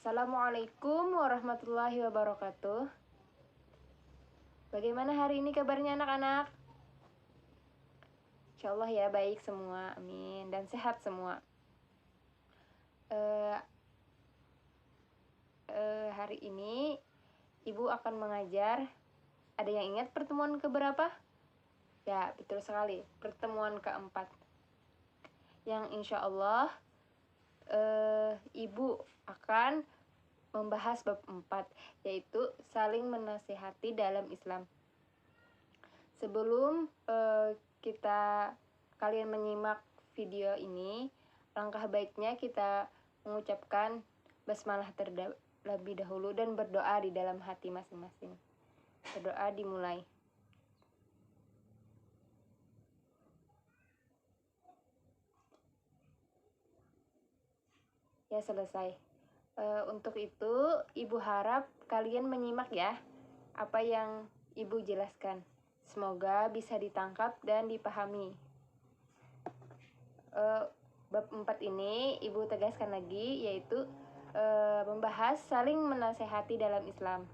Assalamualaikum warahmatullahi wabarakatuh. Bagaimana hari ini kabarnya anak-anak? Insyaallah ya baik semua, amin, dan sehat semua. Hari ini Ibu akan mengajar. Ada yang ingat pertemuan keberapa? Ya, betul sekali, pertemuan keempat. Yang insya Allah Ibu akan membahas bab 4, yaitu saling menasihati dalam Islam. Sebelum kalian menyimak video ini, langkah baiknya kita mengucapkan basmalah terlebih dahulu dan berdoa di dalam hati masing-masing. Berdoa dimulai. Ya, selesai. Untuk itu, Ibu harap kalian menyimak ya apa yang Ibu jelaskan. Semoga bisa ditangkap dan dipahami. Bab 4 ini Ibu tegaskan lagi, yaitu membahas saling menasehati dalam Islam.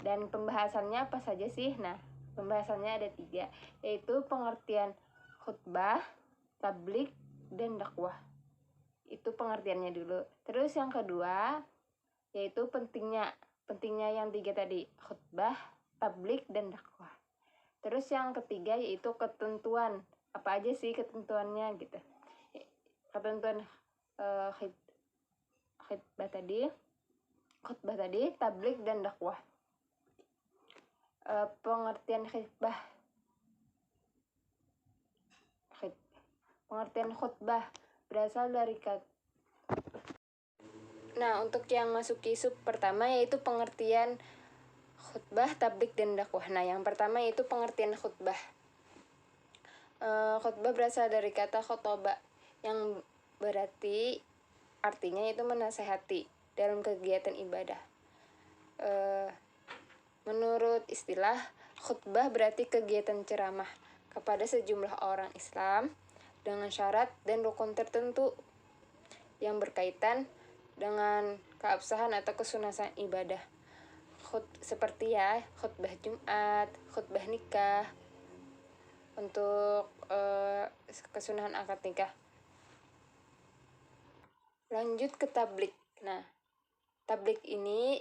Dan pembahasannya apa saja sih? Nah, pembahasannya ada 3, yaitu pengertian khutbah, tablik, dan dakwah. Itu pengertiannya dulu. Terus yang kedua, yaitu pentingnya yang 3 tadi, khutbah, tablik, dan dakwah. Terus yang ketiga yaitu ketentuan. Apa aja sih ketentuannya gitu. Ketentuan khutbah tadi, tablik, dan dakwah. Pengertian khutbah berasal dari kata. Nah, untuk yang masuki sub pertama yaitu pengertian khutbah, tablik, dan dakwah. Nah, yang pertama yaitu pengertian khutbah. Khutbah berasal dari kata khotoba, yang berarti artinya itu menasehati dalam kegiatan ibadah. Menurut istilah, khutbah berarti kegiatan ceramah kepada sejumlah orang Islam dengan syarat dan rukun tertentu yang berkaitan dengan keabsahan atau kesunasan ibadah. Seperti ya, khutbah Jumat, khutbah nikah, untuk kesunahan akad nikah. Lanjut ke tablik. Nah, tablik ini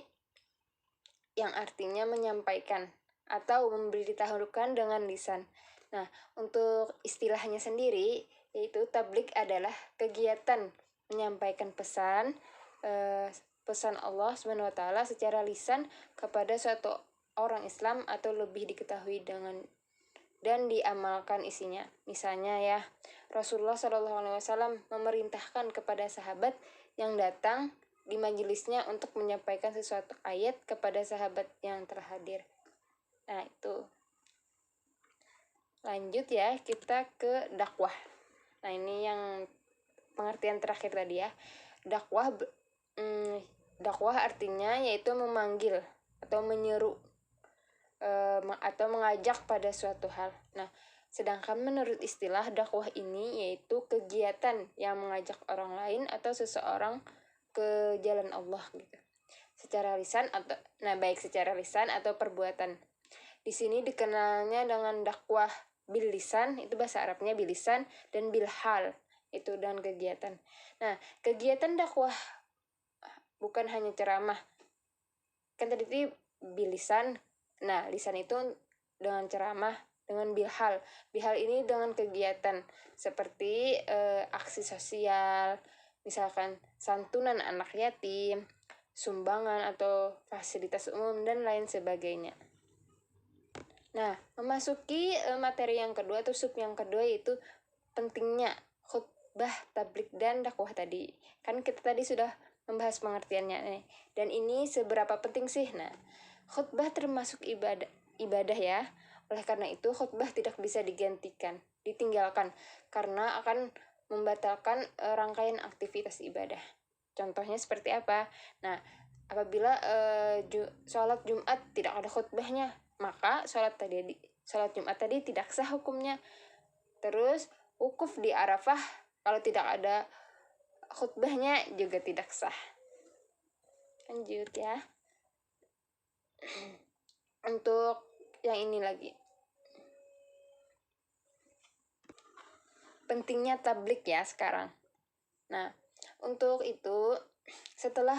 yang artinya menyampaikan atau memberitahukan dengan lisan. Nah, untuk istilahnya sendiri, yaitu tablik adalah kegiatan menyampaikan pesan Allah SWT secara lisan kepada suatu orang Islam atau lebih diketahui dan diamalkan isinya. Misalnya ya, Rasulullah SAW memerintahkan kepada sahabat yang datang di majelisnya untuk menyampaikan sesuatu ayat kepada sahabat yang telah hadir. Nah, itu. Lanjut ya, kita ke dakwah. Nah, ini yang pengertian terakhir tadi ya. Dakwah artinya yaitu memanggil atau menyeru atau mengajak pada suatu hal. Nah, sedangkan menurut istilah dakwah ini yaitu kegiatan yang mengajak orang lain atau seseorang ke jalan Allah gitu. Baik secara lisan atau perbuatan. Di sini dikenalnya dengan dakwah bil lisan, itu bahasa Arabnya bil lisan, dan bil hal, itu dan kegiatan. Nah, kegiatan dakwah bukan hanya ceramah. Kan tadi itu bil lisan. Nah, lisan itu dengan ceramah, dengan bilhal. Bilhal ini dengan kegiatan seperti aksi sosial, misalkan santunan anak yatim, sumbangan atau fasilitas umum, dan lain sebagainya. Nah, memasuki materi yang kedua atau sub yang kedua yaitu pentingnya khutbah, tablik, dan dakwah tadi. Kan kita tadi sudah membahas pengertiannya nih. Dan ini seberapa penting sih? Nah, khutbah termasuk ibadah ya. Oleh karena itu khutbah tidak bisa ditinggalkan karena akan membatalkan rangkaian aktivitas ibadah. Contohnya seperti apa? Nah, apabila sholat Jumat tidak ada khutbahnya, maka sholat Jumat tadi tidak sah hukumnya. Terus wukuf di Arafah kalau tidak ada khutbahnya juga tidak sah. Lanjut ya. Untuk yang ini lagi. Pentingnya tablik ya sekarang. Nah, untuk itu setelah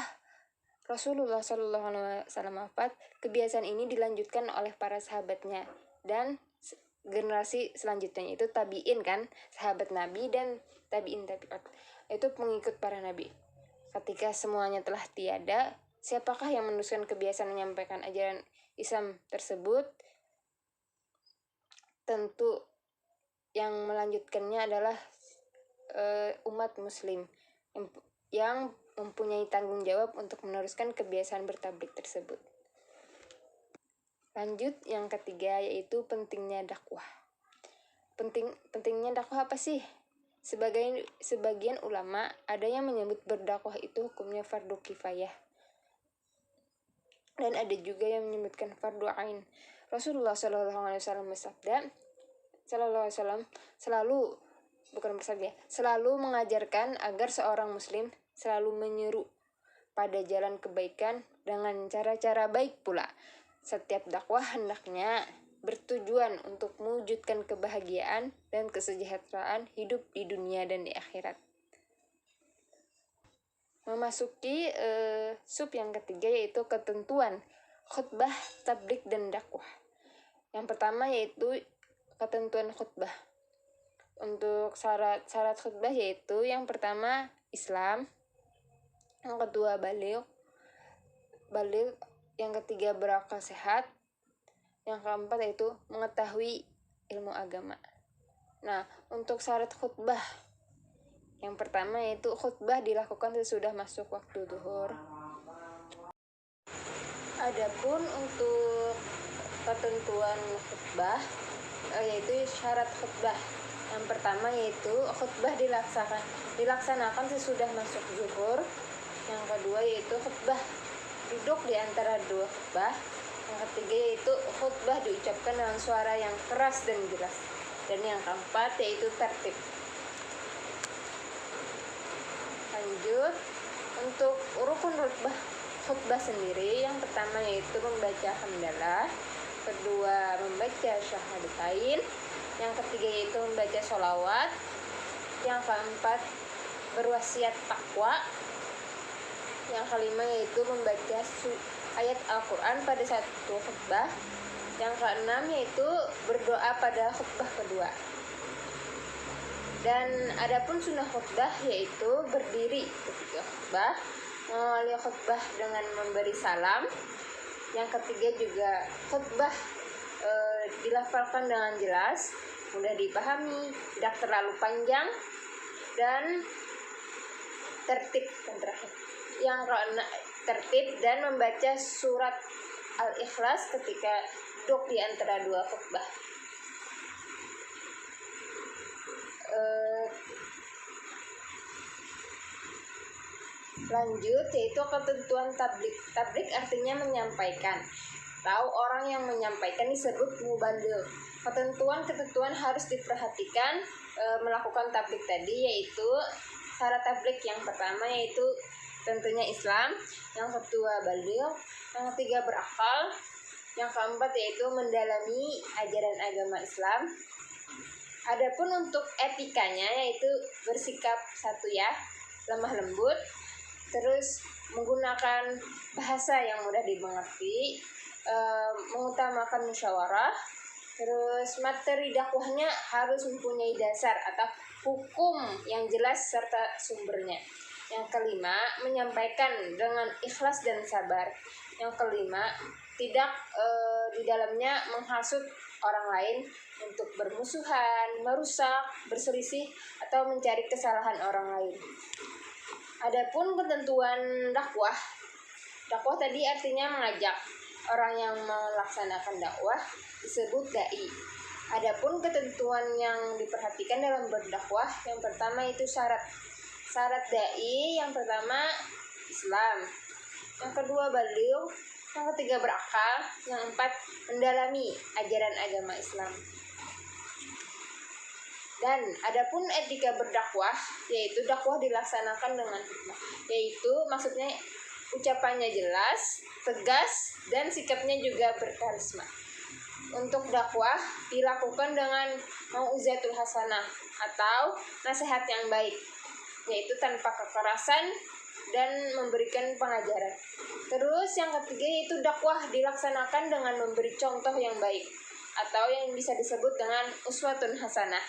Rasulullah SAW wafat, kebiasaan ini dilanjutkan oleh para sahabatnya dan generasi selanjutnya, itu tabiin kan, sahabat Nabi dan tabiin itu pengikut para nabi. Ketika semuanya telah tiada, siapakah yang meneruskan kebiasaan menyampaikan ajaran Islam tersebut? Tentu yang melanjutkannya adalah umat muslim yang mempunyai tanggung jawab untuk meneruskan kebiasaan bertablik tersebut. Lanjut yang ketiga, yaitu pentingnya dakwah. Pentingnya dakwah apa sih? Sebagian ulama ada yang menyebut berdakwah itu hukumnya fardu kifayah, dan ada juga yang menyebutkan fardu ain. Rasulullah SAW bersabda, selalu mengajarkan agar seorang muslim selalu menyeru pada jalan kebaikan dengan cara-cara baik pula. Setiap dakwah hendaknya bertujuan untuk mewujudkan kebahagiaan dan kesejahteraan hidup di dunia dan di akhirat. Memasuki sub yang ketiga, yaitu ketentuan khutbah, tablik, dan dakwah. Yang pertama yaitu ketentuan khutbah. Untuk syarat khutbah yaitu yang pertama Islam, yang kedua baligh, yang ketiga berakal sehat, yang keempat yaitu mengetahui ilmu agama. Nah, untuk syarat khutbah, yang pertama yaitu khutbah dilakukan sesudah masuk waktu zuhur. Adapun untuk ketentuan khutbah, yaitu syarat khutbah. Yang pertama yaitu khutbah dilaksanakan sesudah masuk zuhur. Yang kedua yaitu khutbah duduk di antara dua khutbah. Yang ketiga yaitu khutbah diucapkan dengan suara yang keras dan jelas. Dan yang keempat yaitu tertib. Lanjut, untuk rukun khutbah sendiri, yang pertama yaitu membaca hamdalah, kedua membaca syahadatain, yang ketiga yaitu membaca sholawat, yang keempat berwasiat takwa, yang kelima yaitu membaca ayat Al-Quran pada satu khutbah, yang keenam yaitu berdoa pada khutbah kedua. Dan adapun sunnah khutbah yaitu berdiri ketika khutbah, mengawali khutbah dengan memberi salam. Yang ketiga juga khutbah dilafalkan dengan jelas, mudah dipahami, tidak terlalu panjang, dan tertib. Dan terakhir, yang tertib dan membaca surat Al-Ikhlas ketika duduk di antara dua khutbah. Lanjut, yaitu ketentuan tablik. Tablik artinya menyampaikan. Tahu orang yang menyampaikan disebut mubaligh. Ketentuan harus diperhatikan melakukan tablik tadi, yaitu syarat tablik yang pertama yaitu tentunya Islam, yang kedua baligh, yang ketiga berakal, yang keempat yaitu mendalami ajaran agama Islam. Adapun untuk etikanya yaitu bersikap lemah lembut, terus menggunakan bahasa yang mudah dimengerti, mengutamakan musyawarah, terus materi dakwahnya harus mempunyai dasar atau hukum yang jelas serta sumbernya. Yang kelima, menyampaikan dengan ikhlas dan sabar. Yang kelima, tidak di dalamnya menghasut orang lain untuk bermusuhan, merusak, berselisih, atau mencari kesalahan orang lain. Adapun ketentuan dakwah tadi artinya mengajak. Orang yang melaksanakan dakwah disebut dai. Adapun ketentuan yang diperhatikan dalam berdakwah, yang pertama itu syarat dai. Yang pertama Islam, yang kedua baligh, yang ketiga berakal, yang keempat mendalami ajaran agama Islam. Dan adapun etika berdakwah, yaitu dakwah dilaksanakan dengan hikmah, yaitu maksudnya ucapannya jelas, tegas, dan sikapnya juga berkarisma. Untuk dakwah dilakukan dengan mau'izatul hasanah atau nasihat yang baik, yaitu tanpa kekerasan dan memberikan pengajaran. Terus yang ketiga yaitu dakwah dilaksanakan dengan memberi contoh yang baik atau yang bisa disebut dengan uswatun hasanah.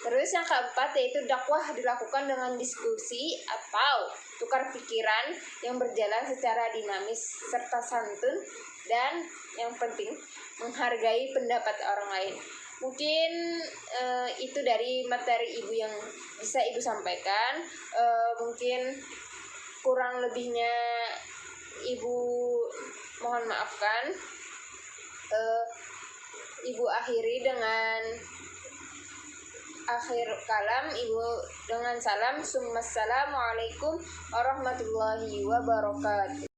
Terus yang keempat yaitu dakwah dilakukan dengan diskusi atau tukar pikiran yang berjalan secara dinamis serta santun, dan yang penting menghargai pendapat orang lain. Mungkin itu dari materi ibu yang bisa ibu sampaikan. Mungkin kurang lebihnya ibu mohon maafkan. Ibu akhiri dengan akhir kalam ibu dengan salam. Assalamualaikum warahmatullahi wabarakatuh.